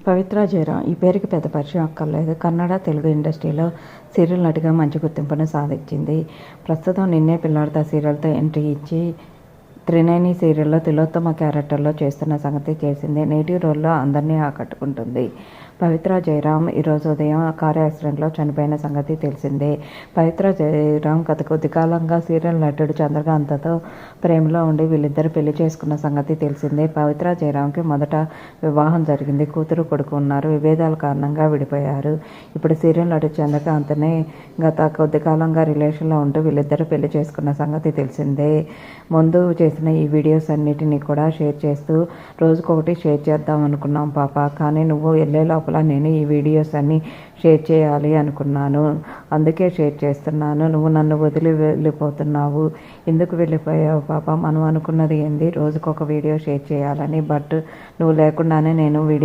పవిత్ర జయరాం ఈ పేరుకి పెద్ద పరిచయం అక్కర్లేదు. కన్నడ, తెలుగు ఇండస్ట్రీలో సీరియల్ నటిగా మంచి గుర్తింపును సాధించింది. ప్రస్తుతం నిన్నే పిల్లాడితే సీరియల్తో ఎంట్రీ ఇచ్చి త్రినేని సీరియల్లో తిలోత్తమ క్యారెక్టర్లో చేస్తున్న సంగతి తెలిసిందే. నేటివ్ రోల్లో అందరినీ ఆకట్టుకుంటుంది. పవిత్ర జయరాం ఈరోజు ఉదయం కారు యాక్సిడెంట్లో చనిపోయిన సంగతి తెలిసిందే. పవిత్ర జయరాం గత కొద్ది కాలంగా సీరియల్ నటుడు చంద్రకాంత్తో ప్రేమలో ఉండి వీళ్ళిద్దరు పెళ్లి చేసుకున్న సంగతి తెలిసిందే. పవిత్ర జయరాంకి మొదట వివాహం జరిగింది. కూతురు, కొడుకు ఉన్నారు. విభేదాల కారణంగా విడిపోయారు. ఇప్పుడు సీరియల్ నటుడు చంద్రకాంత్నే గత కొద్ది కాలంగా రిలేషన్లో ఉంటూ వీళ్ళిద్దరు పెళ్లి చేసుకున్న సంగతి తెలిసిందే. ముందు చేసిన ఈ వీడియోస్ అన్నిటినీ కూడా షేర్ చేస్తూ రోజుకొకటి షేర్ చేద్దాం అనుకున్నాం పాప, కానీ నువ్వు వెళ్ళే లోపల నేను ఈ వీడియోస్ అన్నీ షేర్ చేయాలి అనుకున్నాను. అందుకే షేర్ చేస్తున్నాను. నువ్వు నన్ను వదిలి వెళ్ళిపోతున్నావు. ఎందుకు వెళ్ళిపోయావు పాప? మనం అనుకున్నది ఏంది, రోజుకొక వీడియో షేర్ చేయాలని. బట్ నువ్వు లేకుండానే నేను వీడియో